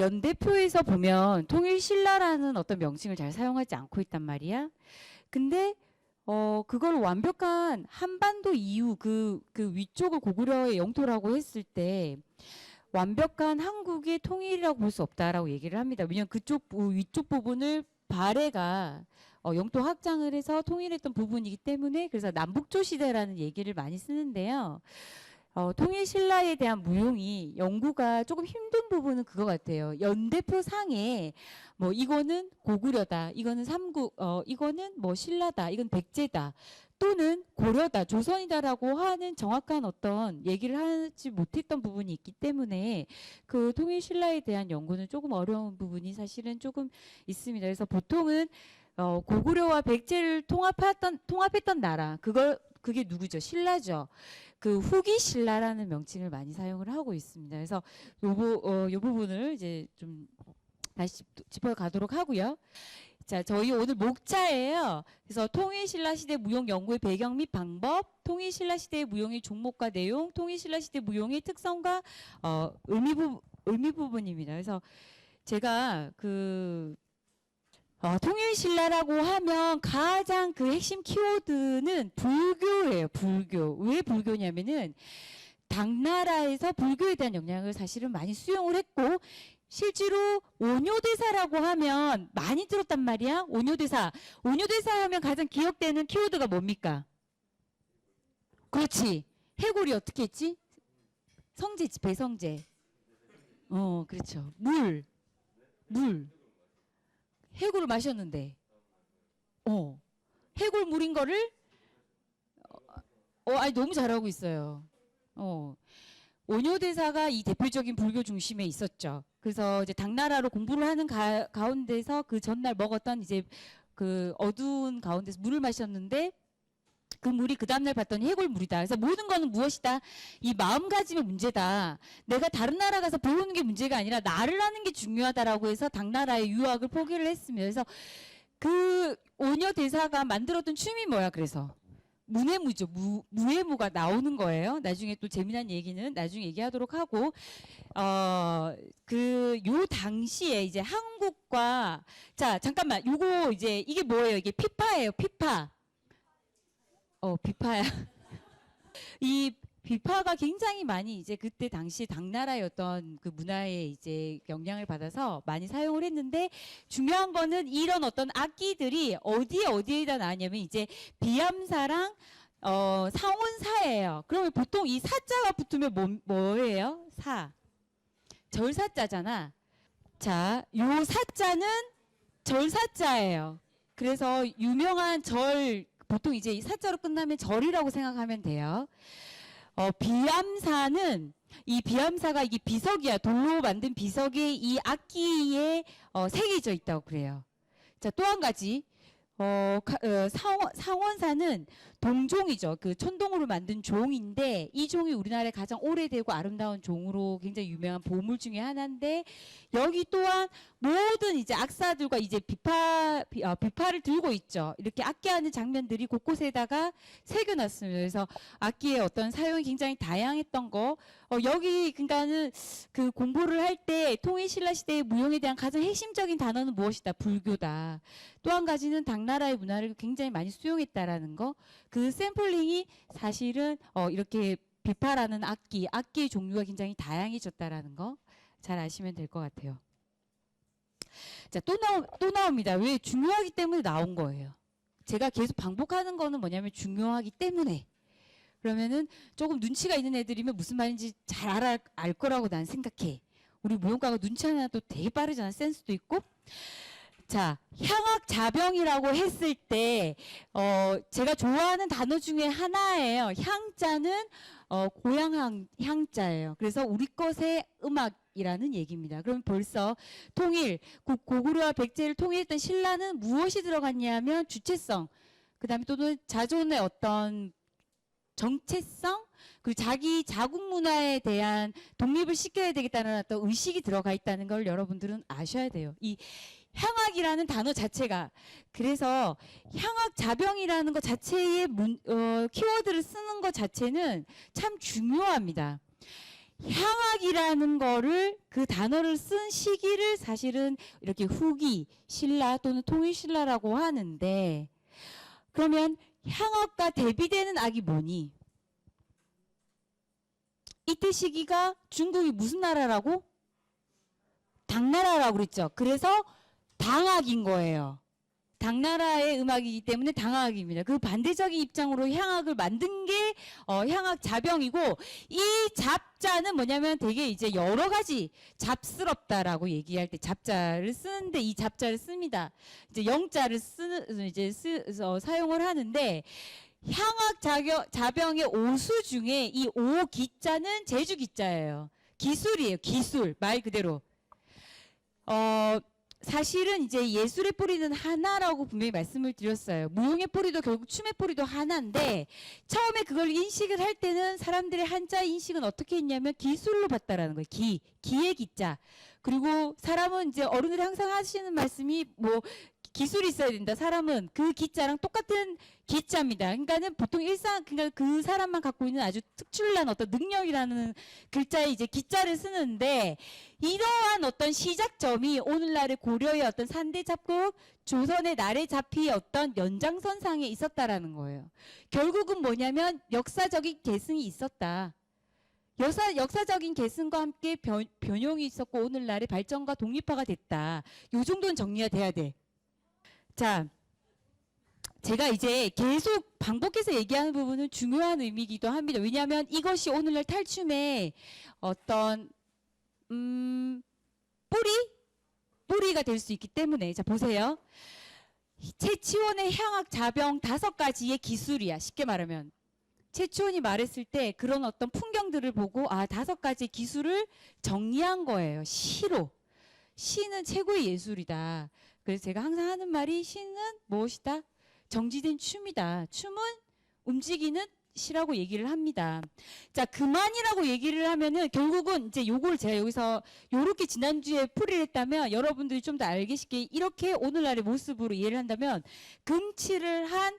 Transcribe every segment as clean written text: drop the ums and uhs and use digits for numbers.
연대표에서 보면 통일신라라는 어떤 명칭을 잘 사용하지 않고 있단 말이야. 근데 그걸 완벽한 한반도 이후 그 위쪽을 고구려의 영토라고 했을 때 완벽한 한국의 통일이라고 볼 수 없다라고 얘기를 합니다. 왜냐하면 그쪽 위쪽 부분을 발해가 영토 확장을 해서 통일했던 부분이기 때문에 그래서 남북조 시대라는 얘기를 많이 쓰는데요. 통일신라에 대한 무용이 연구가 조금 힘든 부분은 그거 같아요. 연대표 상에 뭐 이거는 고구려다, 이거는 삼국, 이거는 뭐 신라다, 이건 백제다, 또는 고려다, 조선이다라고 하는 정확한 어떤 얘기를 하지 못했던 부분이 있기 때문에 그 통일신라에 대한 연구는 조금 어려운 부분이 사실은 조금 있습니다. 그래서 보통은 고구려와 백제를 통합했던 나라, 그게 누구죠? 신라죠. 그 후기 신라라는 명칭을 많이 사용을 하고 있습니다. 그래서 요 부분을 이제 좀 다시 짚어가도록 하고요. 자, 저희 오늘 목차예요. 그래서 통일신라 시대 무용 연구의 배경 및 방법, 통일신라 시대의 무용의 종목과 내용, 통일신라 시대 무용의 특성과 의미 부분입니다. 그래서 제가 통일신라라고 하면 가장 그 핵심 키워드는 불교예요. 불교. 왜 불교냐면은 당나라에서 불교에 대한 영향을 사실은 많이 수용을 했고 실제로 오뇨대사라고 하면 많이 들었단 말이야. 오뇨대사. 오뇨대사 하면 가장 기억되는 키워드가 뭡니까? 그렇지. 해골이 어떻게 했지? 성제지. 배성제. 그렇죠. 물. 해골을 마셨는데, 해골 물인 거를, 아니, 너무 잘하고 있어요. 오뇨대사가 이 대표적인 불교 중심에 있었죠. 그래서 이제 당나라로 공부를 하는 가운데서 그 전날 먹었던 이제 그 어두운 가운데서 물을 마셨는데, 그 물이 그 다음날 봤더니 해골물이다. 그래서 모든 거는 무엇이다? 이 마음가짐의 문제다. 내가 다른 나라 가서 배우는 게 문제가 아니라 나를 하는 게 중요하다라고 해서 당나라의 유학을 포기를 했습니다. 그래서 그 오녀 대사가 만들었던 춤이 뭐야? 그래서 무네무죠. 무예무가 나오는 거예요. 나중에 또 재미난 얘기는 나중에 얘기하도록 하고 요 당시에 이제 한국과 자 잠깐만 요거 이제 이게 뭐예요? 이게 피파예요. 피파. 비파야. 이 비파가 굉장히 많이 이제 그때 당시 당나라의 어떤 그 문화에 이제 영향을 받아서 많이 사용을 했는데 중요한 거는 이런 어떤 악기들이 어디에다 나왔냐면 이제 비암사랑 상온사예요. 그러면 보통 이 사자가 붙으면 뭐예요? 절사자잖아. 자, 요 사자는 절사자예요. 그래서 유명한 보통 이제 이 사자로 끝나면 절이라고 생각하면 돼요. 비암사는 이 비암사가 이게 비석이야. 돌로 만든 비석이 이 악기에 새겨져 있다고 그래요. 자, 또 한 가지. 상원사는 동종이죠. 그 천동으로 만든 종인데 이 종이 우리나라에 가장 오래되고 아름다운 종으로 굉장히 유명한 보물 중에 하나인데 여기 또한 모든 이제 악사들과 이제 비파를 들고 있죠. 이렇게 악기하는 장면들이 곳곳에다가 새겨놨습니다. 그래서 악기의 어떤 사용이 굉장히 다양했던 거. 여기 그러니까는 그 공부를 할 때 통일신라 시대의 무용에 대한 가장 핵심적인 단어는 무엇이다? 불교다. 또 한 가지는 당나라의 문화를 굉장히 많이 수용했다라는 거. 그 샘플링이 사실은 이렇게 비파라는 악기의 종류가 굉장히 다양해졌다라는 거 잘 아시면 될 것 같아요. 자, 또 나옵니다. 왜? 중요하기 때문에 나온 거예요. 제가 계속 반복하는 거는 뭐냐면 중요하기 때문에. 그러면은 조금 눈치가 있는 애들이면 무슨 말인지 잘 알 거라고 난 생각해. 우리 무용가가 눈치 하나도 되게 빠르잖아. 센스도 있고. 자, 향악자병이라고 했을 때 제가 좋아하는 단어 중에 하나예요. 향자는 고향 향자예요. 그래서 우리 것의 음악이라는 얘기입니다. 그럼 벌써 고구려와 백제를 통일했던 신라는 무엇이 들어갔냐면 주체성, 그 다음에 또는 자존의 어떤 정체성, 그리고 자기 자국 문화에 대한 독립을 시켜야 되겠다는 어떤 의식이 들어가 있다는 걸 여러분들은 아셔야 돼요. 이 향악이라는 단어 자체가. 그래서 향악자병이라는 것 자체의 키워드를 쓰는 것 자체는 참 중요합니다. 향악이라는 거를 그 단어를 쓴 시기를 사실은 이렇게 후기 신라 또는 통일신라라고 하는데, 그러면 향악과 대비되는 악이 뭐니? 이때 시기가 중국이 무슨 나라라고? 당나라라고 그랬죠. 그래서 당악인 거예요. 당나라의 음악이기 때문에 당악입니다. 그 반대적인 입장으로 향악을 만든 게 향악 자병이고, 이 잡자는 뭐냐면 되게 이제 여러 가지 잡스럽다라고 얘기할 때 잡자를 쓰는데 이 잡자를 씁니다. 이제 영자를 사용을 하는데, 향악 자병의 오수 중에 이 오기자는 제주 기자예요. 기술이에요. 기술 말 그대로. 사실은 이제 예술의 뿌리는 하나라고 분명히 말씀을 드렸어요. 무용의 뿌리도 결국 춤의 뿌리도 하나인데, 처음에 그걸 인식을 할 때는 사람들의 한자 인식은 어떻게 했냐면 기술로 봤다라는 거예요. 기의 기자. 그리고 사람은 이제 어른들이 항상 하시는 말씀이 뭐 기술이 있어야 된다. 사람은 그 기자랑 똑같은 기자입니다. 그러니까는 보통 그러니까 그 사람만 갖고 있는 아주 특출난 어떤 능력이라는 글자에 이제 기자를 쓰는데, 이러한 어떤 시작점이 오늘날의 고려의 어떤 산대 잡곡, 조선의 나래 잡히의 어떤 연장선상에 있었다라는 거예요. 결국은 뭐냐면 역사적인 계승이 있었다. 역사적인 계승과 함께 변용이 있었고 오늘날의 발전과 독립화가 됐다. 요 정도는 정리가 돼야 돼. 자, 제가 이제 계속 반복해서 얘기하는 부분은 중요한 의미이기도 합니다. 왜냐하면 이것이 오늘날 탈춤의 어떤 뿌리가 될 수 있기 때문에. 자, 보세요. 최치원의 향악 자병 5가지의 기술이야. 쉽게 말하면 최치원이 말했을 때 그런 어떤 풍경들을 보고 5가지의 기술을 정리한 거예요. 시로. 시는 최고의 예술이다. 그래서 제가 항상 하는 말이, 시는 무엇이다? 정지된 춤이다. 춤은 움직이는 시라고 얘기를 합니다. 자, 그만이라고 얘기를 하면은 결국은 이제 요걸 제가 여기서 요렇게 지난주에 풀이를 했다면 여러분들이 좀 더 알기 쉽게 이렇게 오늘날의 모습으로 이해를 한다면, 금치를 한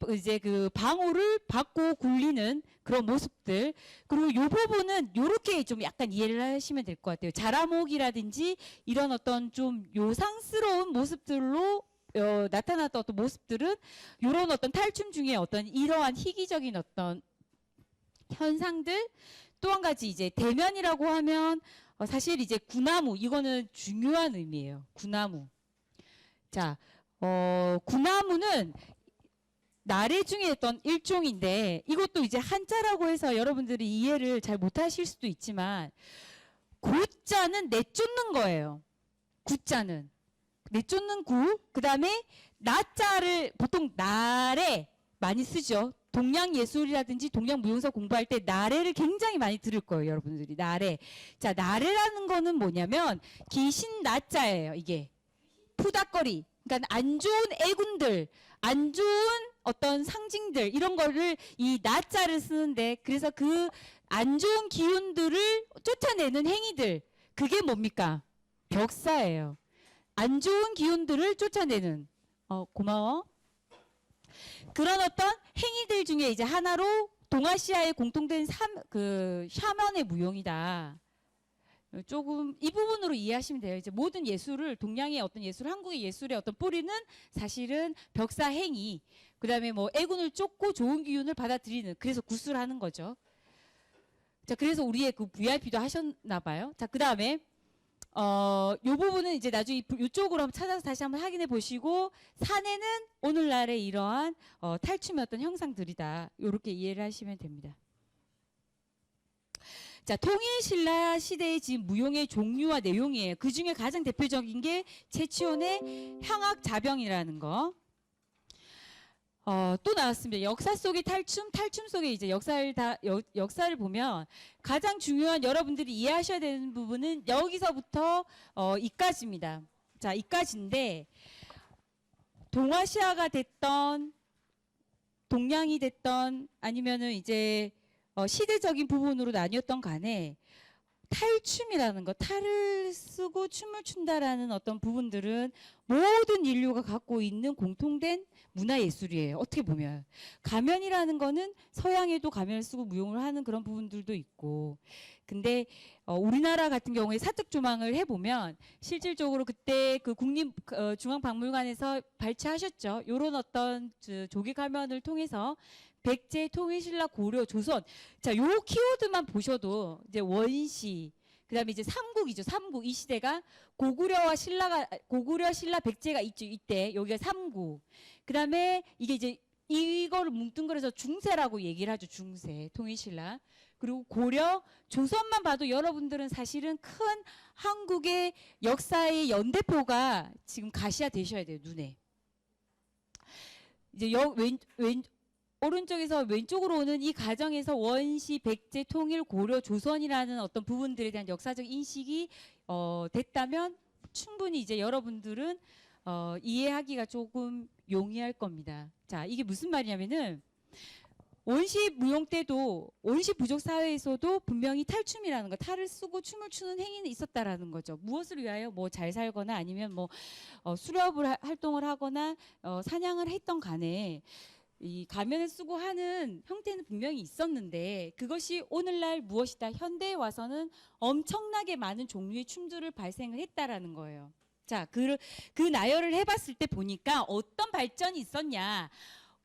이제 그 방울을 받고 굴리는 그런 모습들, 그리고 요 부분은 요렇게 좀 약간 이해를 하시면 될 것 같아요. 자라목이라든지 이런 어떤 좀 요상스러운 모습들로 나타났던 어떤 모습들은 이런 어떤 탈춤 중에 어떤 이러한 희귀적인 어떤 현상들. 또 한 가지 이제 대면이라고 하면 사실 이제 구나무, 이거는 중요한 의미예요. 구나무. 자, 구나무는 나래 중에 어떤 일종인데, 이것도 이제 한자라고 해서 여러분들이 이해를 잘 못하실 수도 있지만, 구자는 내쫓는 거예요. 구자는 내쫓는 구, 그 다음에 나자를 보통 나래 많이 쓰죠. 동양예술이라든지 동양무용사 공부할 때 나래를 굉장히 많이 들을 거예요, 여러분들이. 나래. 자, 나래라는 거는 뭐냐면 귀신 나자예요. 이게 푸닥거리, 그러니까 안 좋은 애군들, 안 좋은 어떤 상징들, 이런 거를 이 나자를 쓰는데, 그래서 그 안 좋은 기운들을 쫓아내는 행위들, 그게 뭡니까? 벽사예요. 안 좋은 기운들을 쫓아내는. 고마워. 그런 어떤 행위들 중에 이제 하나로 동아시아의 공통된 샤먼의 무용이다. 조금 이 부분으로 이해하시면 돼요. 이제 모든 예술을, 동양의 어떤 예술, 한국의 예술의 어떤 뿌리는 사실은 벽사 행위, 그 다음에 뭐 애군을 쫓고 좋은 기운을 받아들이는, 그래서 구술하는 거죠. 자, 그래서 우리의 그 VIP도 하셨나 봐요. 자, 그 다음에 요 부분은 이제 나중에 이쪽으로 한번 찾아서 다시 한번 확인해 보시고, 산에는 오늘날의 이러한 탈춤의 어떤 형상들이다. 요렇게 이해를 하시면 됩니다. 자, 통일신라 시대의 지금 무용의 종류와 내용이에요. 그 중에 가장 대표적인 게 최치원의 향악 자병이라는 거. 또 나왔습니다. 역사 속의 탈춤 속에 이제 역사를 보면 가장 중요한, 여러분들이 이해하셔야 되는 부분은 여기서부터 이까지입니다. 자, 이까지인데, 동아시아가 됐던 동양이 됐던 아니면은 이제 시대적인 부분으로 나뉘었던 간에 탈춤이라는 것, 탈을 쓰고 춤을 춘다라는 어떤 부분들은 모든 인류가 갖고 있는 공통된 문화예술이에요. 어떻게 보면 가면이라는 거는 서양에도 가면을 쓰고 무용을 하는 그런 부분들도 있고, 근데 우리나라 같은 경우에 사적 조망을 해보면 실질적으로 그때 그 국립중앙박물관에서 발췌하셨죠. 이런 어떤 조개 가면을 통해서 백제, 통일신라, 고려, 조선. 자, 요 키워드만 보셔도 이제 원시, 그다음에 이제 삼국이죠. 삼국 이 시대가 고구려, 신라, 백제가 있죠. 이때 여기가 삼국. 그다음에 이게 이제 이거를 뭉뚱그려서 중세라고 얘기를 하죠. 중세, 통일신라. 그리고 고려, 조선만 봐도 여러분들은 사실은 큰 한국의 역사의 연대표가 지금 가시화 되셔야 돼요. 눈에. 이제 오른쪽에서 왼쪽으로 오는 이 과정에서 원시, 백제, 통일, 고려, 조선이라는 어떤 부분들에 대한 역사적 인식이 됐다면 충분히 이제 여러분들은 이해하기가 조금 용이할 겁니다. 자, 이게 무슨 말이냐면은 원시 무용 때도 원시 부족 사회에서도 분명히 탈춤이라는 거, 탈을 쓰고 춤을 추는 행위는 있었다라는 거죠. 무엇을 위하여? 뭐 잘 살거나 아니면 뭐 수렵을 활동을 하거나 사냥을 했던 간에 이 가면을 쓰고 하는 형태는 분명히 있었는데, 그것이 오늘날 무엇이다? 현대에 와서는 엄청나게 많은 종류의 춤들을 발생을 했다라는 거예요. 자, 그 나열을 해봤을 때 보니까 어떤 발전이 있었냐?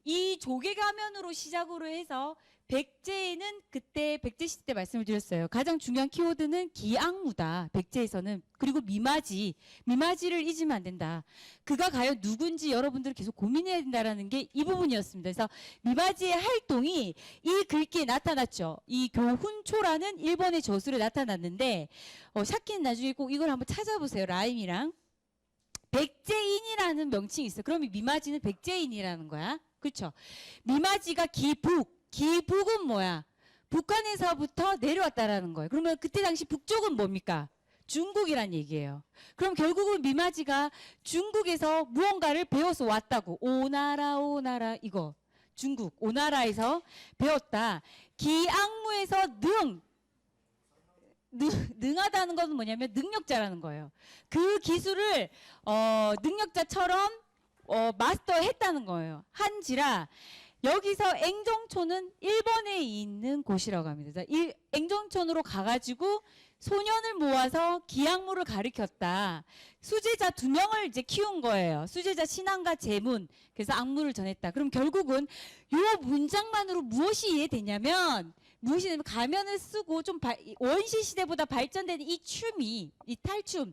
이 조개 가면으로 시작으로 해서 백제에는 그때 백제 시대 때 말씀을 드렸어요. 가장 중요한 키워드는 기악무다. 백제에서는. 그리고 미마지를 잊으면 안 된다. 그가 과연 누군지 여러분들 계속 고민해야 된다라는 게 이 부분이었습니다. 그래서 미마지의 활동이 이 글귀에 나타났죠. 이 교훈초라는 일본의 저술에 나타났는데 샤키는 나중에 꼭 이걸 한번 찾아보세요. 라임이랑. 백제인이라는 명칭이 있어요. 그러면 미마지는 백제인이라는 거야. 그렇죠? 미마지가 기북은 뭐야? 북한에서부터 내려왔다라는 거예요. 그러면 그때 당시 북쪽은 뭡니까? 중국이란 얘기예요. 그럼 결국은 미마지가 중국에서 무언가를 배워서 왔다고. 오나라 이거 중국 오나라에서 배웠다. 기악무에서 능하다는 것은 뭐냐면 능력자라는 거예요. 그 기술을 능력자처럼 마스터했다는 거예요. 한지라 여기서 앵정촌은 일본에 있는 곳이라고 합니다. 앵정촌으로 가가지고 소년을 모아서 기악무를 가르쳤다. 수제자 2명을 이제 키운 거예요. 수제자 신앙과 재문. 그래서 악무를 전했다. 그럼 결국은 이 문장만으로 무엇이 이해되냐면, 가면을 쓰고 좀 원시 시대보다 발전된 이 춤이, 이 탈춤,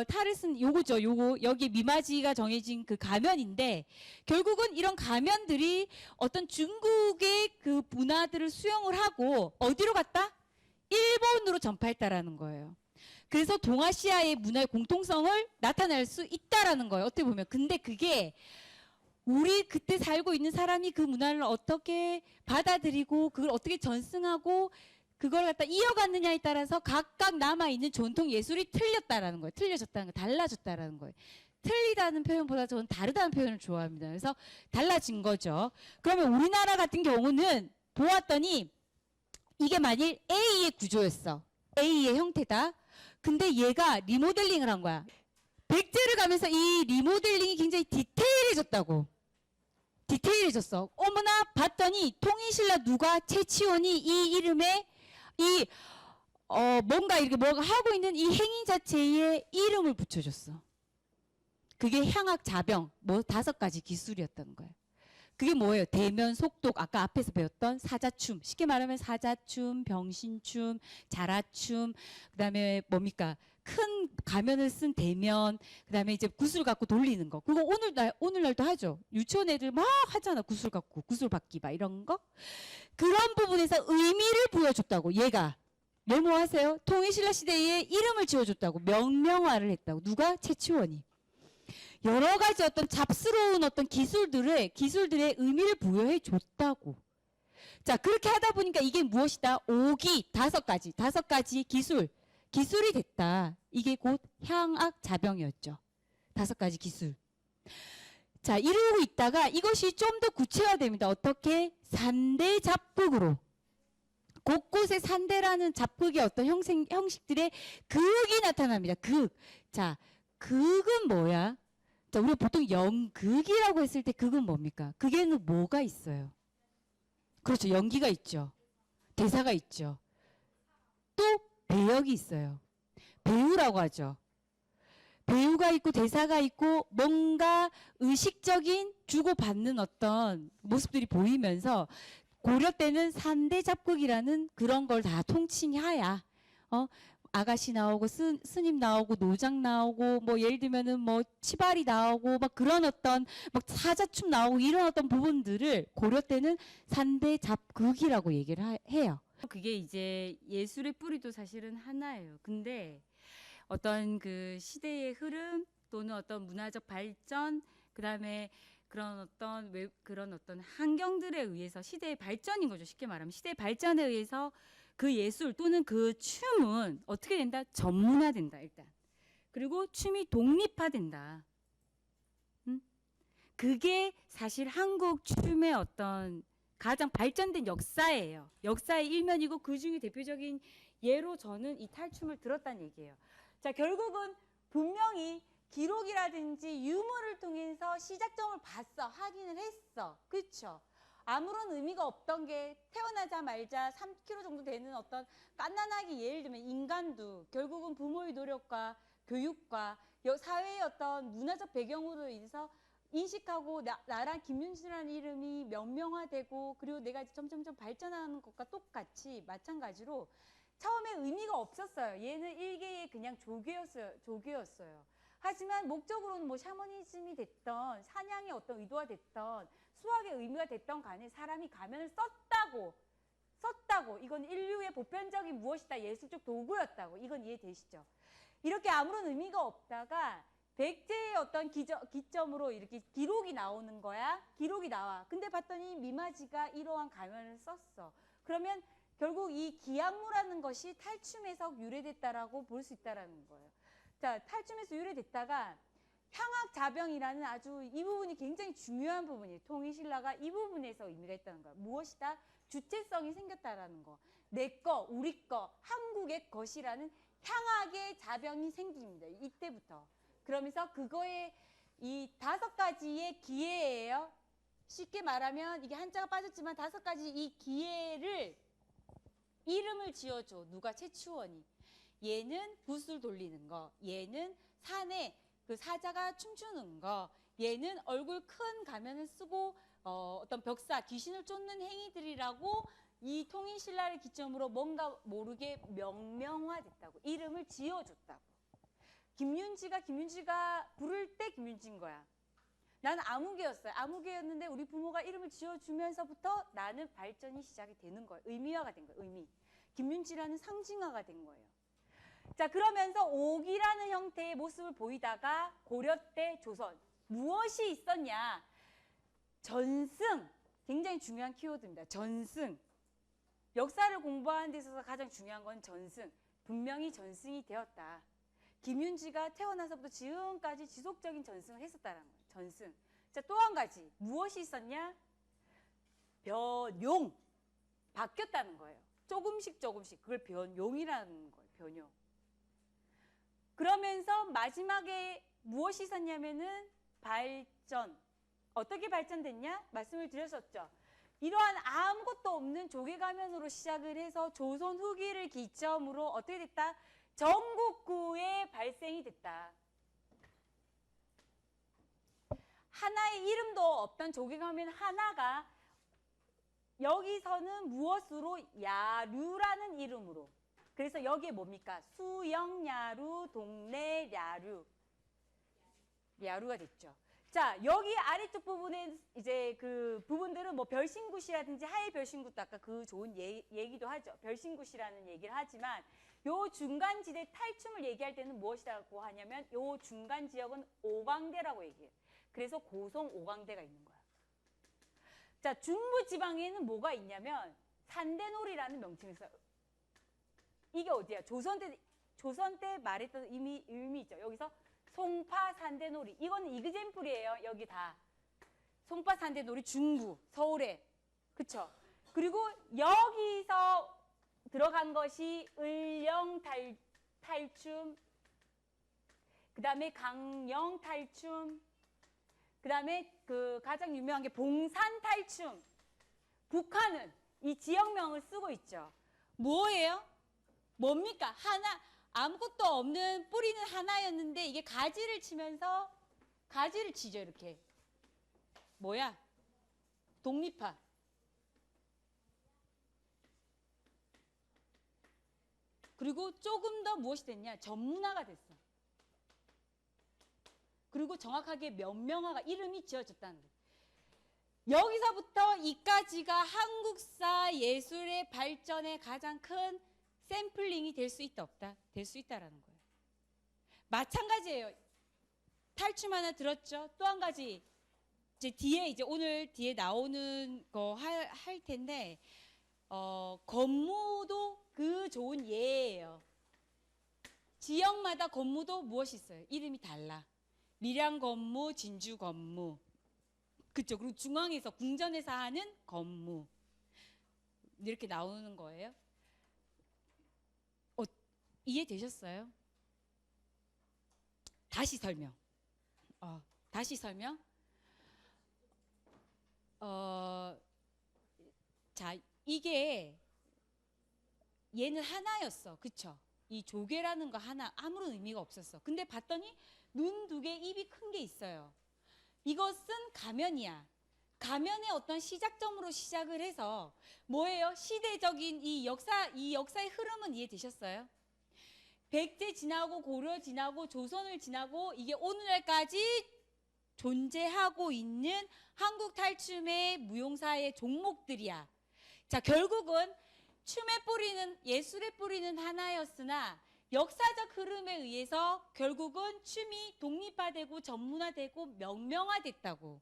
탈을 쓴 요거죠. 여기 미마지가 정해진 그 가면인데, 결국은 이런 가면들이 어떤 중국의 그 문화들을 수용을 하고 어디로 갔다? 일본으로 전파했다라는 거예요. 그래서 동아시아의 문화의 공통성을 나타낼 수 있다라는 거예요. 어떻게 보면. 근데 그게 우리 그때 살고 있는 사람이 그 문화를 어떻게 받아들이고 그걸 어떻게 전승하고 그걸 갖다 이어갔느냐에 따라서 각각 남아있는 전통 예술이 틀렸다라는 거예요. 틀려졌다는 거, 달라졌다라는 거예요. 틀리다는 표현보다 저는 다르다는 표현을 좋아합니다. 그래서 달라진 거죠. 그러면 우리나라 같은 경우는 보았더니 이게 만일 A의 구조였어. A의 형태다. 근데 얘가 리모델링을 한 거야. 백제를 가면서 이 리모델링이 굉장히 디테일해졌다고. 디테일해졌어. 어머나 봤더니 통일신라 누가 최치원이 이 이름에 뭔가 이렇게 뭐가 하고 있는 이 행위 자체에 이름을 붙여줬어. 그게 향악 자병 5가지 기술이었다는 거예요. 그게 뭐예요? 대면, 속독, 아까 앞에서 배웠던 사자춤. 쉽게 말하면 사자춤, 병신춤, 자라춤, 그다음에 뭡니까? 큰 가면을 쓴 대면, 그다음에 이제 구슬 갖고 돌리는 거. 그거 오늘날도 하죠. 유치원 애들 막 하잖아. 구슬 갖고 구슬 받기 막 이런 거. 그런 부분에서 의미를 보여줬다고. 얘가 메모하세요. 통일신라 시대에 이름을 지어줬다고. 명명화를 했다고. 누가? 최치원이. 여러 가지 어떤 잡스러운 어떤 기술들의 의미를 부여해 줬다고. 자, 그렇게 하다 보니까 이게 무엇이다? 5가지 기술이 됐다. 이게 곧 향악 자병이었죠. 5가지 기술. 자, 이러고 있다가 이것이 좀 더 구체화됩니다. 어떻게? 3대 잡국으로. 곳곳에 산대라는 잡극의 어떤 형식들의 극이 나타납니다. 극. 자, 극은 뭐야? 자, 우리가 보통 연극이라고 했을 때 극은 뭡니까? 극에는 뭐가 있어요? 그렇죠. 연기가 있죠. 대사가 있죠. 또 배역이 있어요. 배우라고 하죠. 배우가 있고 대사가 있고 뭔가 의식적인 주고받는 어떤 모습들이 보이면서 고려 때는 산대 잡극이라는 그런 걸 다 통칭하야 아가씨 나오고 스님 나오고 노장 나오고 뭐 예를 들면은 뭐 치발이 나오고 막 그런 어떤 막 사자춤 나오고 이런 어떤 부분들을 고려 때는 산대 잡극이라고 얘기를 해요. 그게 이제 예술의 뿌리도 사실은 하나예요. 근데 어떤 그 시대의 흐름 또는 어떤 문화적 발전 그다음에 그런 어떤 환경들에 의해서 시대의 발전인 거죠. 쉽게 말하면 시대의 발전에 의해서 그 예술 또는 그 춤은 어떻게 된다? 전문화된다 일단. 그리고 춤이 독립화된다. 그게 사실 한국 춤의 어떤 가장 발전된 역사예요. 역사의 일면이고 그 중에 대표적인 예로 저는 이 탈춤을 들었다는 얘기예요. 자, 결국은 분명히 기록이라든지 유물을 통해서 시작점을 봤어. 확인을 했어. 그렇죠? 아무런 의미가 없던 게 태어나자마자 3kg 정도 되는 어떤 갓난아기 예를 들면 인간도 결국은 부모의 노력과 교육과 사회의 어떤 문화적 배경으로 인해서 인식하고 나랑 김윤수라는 이름이 명명화되고 그리고 내가 점점점 발전하는 것과 똑같이 마찬가지로 처음에 의미가 없었어요. 얘는 일개의 그냥 조교였어요. 하지만 목적으로는 뭐 샤머니즘이 됐던 사냥의 어떤 의도가 됐던 수학의 의미가 됐던 간에 사람이 가면을 썼다고 이건 인류의 보편적인 무엇이다 예술적 도구였다고 이건 이해되시죠? 이렇게 아무런 의미가 없다가 백제의 어떤 기점으로 이렇게 기록이 나오는 거야. 기록이 나와. 근데 봤더니 미마지가 이러한 가면을 썼어. 그러면 결국 이 기악무라는 것이 탈춤에서 유래됐다라고 볼 수 있다라는 거예요. 자, 탈춤에서 유래됐다가 향악자병이라는 아주 이 부분이 굉장히 중요한 부분이에요. 통일신라가 이 부분에서 의미가 있다는 거예요. 무엇이다? 주체성이 생겼다라는 거. 내 거, 우리 거, 한국의 것이라는 향악의 자병이 생깁니다. 이때부터. 그러면서 그거에 이 5가지의 기회예요. 쉽게 말하면 이게 한자가 빠졌지만 5가지 이 기회를 이름을 지어줘. 누가? 최추원이. 얘는 붓을 돌리는 거. 얘는 산에 그 사자가 춤추는 거. 얘는 얼굴 큰 가면을 쓰고 어떤 벽사, 귀신을 쫓는 행위들이라고 이 통일신라를 기점으로 뭔가 모르게 명명화됐다고. 이름을 지어줬다고. 김윤지가 부를 때 김윤지인 거야. 나는 아무개였어요. 아무개였는데 우리 부모가 이름을 지어주면서부터 나는 발전이 시작이 되는 거예요. 의미화가 된 거예요. 의미. 김윤지라는 상징화가 된 거예요. 자, 그러면서 옥이라는 형태의 모습을 보이다가 고려 때 조선. 무엇이 있었냐? 전승. 굉장히 중요한 키워드입니다. 전승. 역사를 공부하는 데 있어서 가장 중요한 건 전승. 분명히 전승이 되었다. 김윤지가 태어나서부터 지금까지 지속적인 전승을 했었다는 거예요. 전승. 자, 또 한 가지. 무엇이 있었냐? 변용. 바뀌었다는 거예요. 조금씩. 그걸 변용이라는 거예요. 변용. 그러면서 마지막에 무엇이 있었냐면은 발전. 어떻게 발전됐냐? 말씀을 드렸었죠. 이러한 아무것도 없는 조개가면으로 시작을 해서 조선 후기를 기점으로 어떻게 됐다? 전국구의 발생이 됐다. 하나의 이름도 없던 조개가면 하나가 여기서는 무엇으로? 야류라는 이름으로. 그래서 여기에 뭡니까? 수영야류, 동래야류. 야류가 됐죠. 자, 여기 아래쪽 부분에 이제 그 부분들은 뭐 별신굿이라든지 하의 별신굿도 아까 그 좋은 얘기도 하죠. 별신굿이라는 얘기를 하지만 요 중간 지대 탈춤을 얘기할 때는 무엇이라고 하냐면 요 중간 지역은 오광대라고 얘기해요. 그래서 고성 오광대가 있는 거야. 자, 중부 지방에는 뭐가 있냐면 산대놀이라는 명칭이 있어요. 이게 어디야? 조선 때 말했던 의미죠. 여기서 송파 산대놀이. 이거는 이그젠플이에요. 여기 다. 송파 산대놀이 중구, 서울에. 그쵸? 그리고 여기서 들어간 것이 을령 탈춤, 그 다음에 강령 탈춤, 그 다음에 그 가장 유명한 게 봉산 탈춤. 북한은 이 지역명을 쓰고 있죠. 뭐예요? 뭡니까? 하나, 아무것도 없는 뿌리는 하나였는데 이게 가지를 치면서 가지를 치죠, 이렇게. 뭐야? 독립파. 그리고 조금 더 무엇이 됐냐? 전문화가 됐어. 그리고 정확하게 명명화가 이름이 지어졌다는 거예요. 여기서부터 이까지가 한국사 예술의 발전의 가장 큰 샘플링이 될 수 있다 없다? 될 수 있다라는 거예요. 마찬가지예요. 탈춤 하나 들었죠? 또 한 가지 이제 오늘 뒤에 나오는 거 할 텐데 건무도 그 좋은 예예요. 지역마다 건무도 무엇이 있어요? 이름이 달라. 밀양 건무, 진주 건무. 그쵸? 그리고 중앙에서 궁전에서 하는 건무. 이렇게 나오는 거예요. 이해되셨어요? 다시 설명. 다시 설명. 자, 이게 얘는 하나였어. 그쵸? 이 조개라는 거 하나 아무런 의미가 없었어. 근데 봤더니 눈 두 개, 입이 큰 게 있어요. 이것은 가면이야. 가면의 어떤 시작점으로 시작을 해서 뭐예요? 시대적인 이 역사의 흐름은 이해되셨어요? 백제 지나고 고려 지나고 조선을 지나고 이게 오늘날까지 존재하고 있는 한국 탈춤의 무용사의 종목들이야. 자, 결국은 춤의 뿌리는 예술의 뿌리는 하나였으나 역사적 흐름에 의해서 결국은 춤이 독립화되고 전문화되고 명명화됐다고.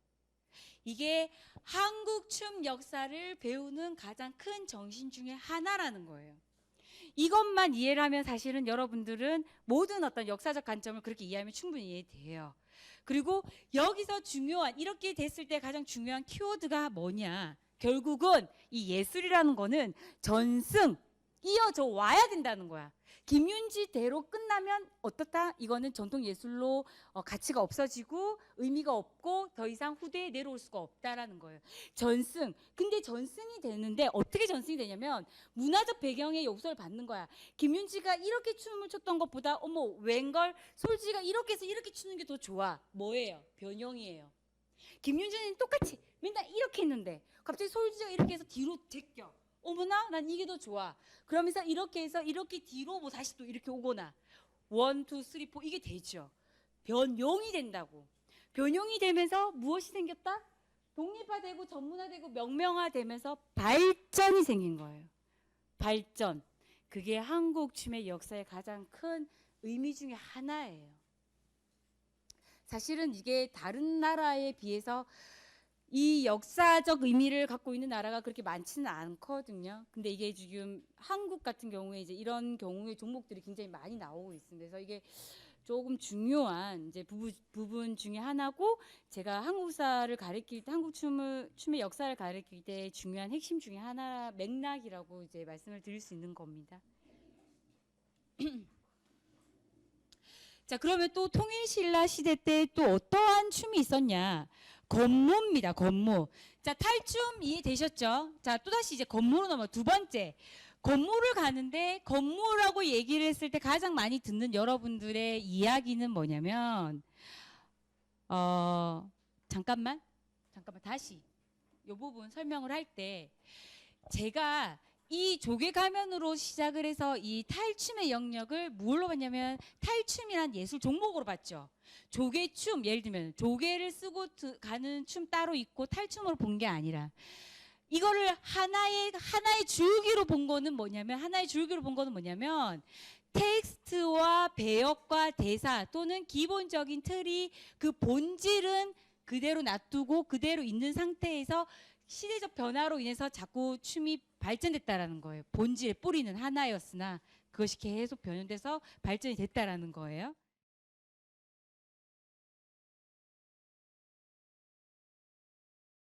이게 한국 춤 역사를 배우는 가장 큰 정신 중에 하나라는 거예요. 이것만 이해를 하면 사실은 여러분들은 모든 어떤 역사적 관점을 그렇게 이해하면 충분히 이해돼요. 그리고 여기서 중요한, 이렇게 됐을 때 가장 중요한 키워드가 뭐냐? 결국은 이 예술이라는 거는 전승, 이어져 와야 된다는 거야. 김윤지대로 끝나면 어떻다? 이거는 전통 예술로 가치가 없어지고 의미가 없고 더 이상 후대에 내려올 수가 없다라는 거예요. 전승. 근데 전승이 되는데 어떻게 전승이 되냐면 문화적 배경의 요소를 받는 거야. 김윤지가 이렇게 춤을 췄던 것보다 어머 웬걸 솔지가 이렇게 해서 이렇게 추는 게 더 좋아. 뭐예요? 변형이에요. 김윤지는 똑같이 맨날 이렇게 했는데 갑자기 솔지가 이렇게 해서 뒤로 제껴. 어머나 난 이게 더 좋아. 그러면서 이렇게 해서 이렇게 뒤로 뭐 다시 또 이렇게 오거나 1, 2, 3, 4 이게 되죠. 변용이 된다고. 변용이 되면서 무엇이 생겼다? 독립화되고 전문화되고 명명화되면서 발전이 생긴 거예요. 발전. 그게 한국 춤의 역사의 가장 큰 의미 중에 하나예요. 사실은 이게 다른 나라에 비해서 이 역사적 의미를 갖고 있는 나라가 그렇게 많지는 않거든요. 근데 이게 지금 한국 같은 경우에 이제 이런 경우의 종목들이 굉장히 많이 나오고 있습니다. 그래서 이게 조금 중요한 이제 부분 중에 하나고, 제가 한국사를 가르칠 때 한국 춤의 역사를 가르칠 때 중요한 핵심 중에 하나 맥락이라고 이제 말씀을 드릴 수 있는 겁니다. 자, 그러면 또 통일신라 시대 때 또 어떠한 춤이 있었냐? 건무입니다. 건무. 자, 탈춤 이해되셨죠? 자, 또다시 이제 건무로 넘어 두 번째. 건무를 가는데 건무라고 얘기를 했을 때 가장 많이 듣는 여러분들의 이야기는 뭐냐면 잠깐만 다시 이 부분 설명을 할 때 제가 이 조개 가면으로 시작을 해서 이 탈춤의 영역을 뭘로 봤냐면 탈춤이란 예술 종목으로 봤죠. 조개춤, 예를 들면 조개를 쓰고 가는 춤 따로 있고 탈춤으로 본 게 아니라 이거를 하나의 줄기로 본 거는 뭐냐면 텍스트와 배역과 대사 또는 기본적인 틀이 그 본질은 그대로 놔두고 그대로 있는 상태에서 시대적 변화로 인해서 자꾸 춤이 발전됐다라는 거예요. 본질의 뿌리는 하나였으나 그것이 계속 변형돼서 발전이 됐다라는 거예요.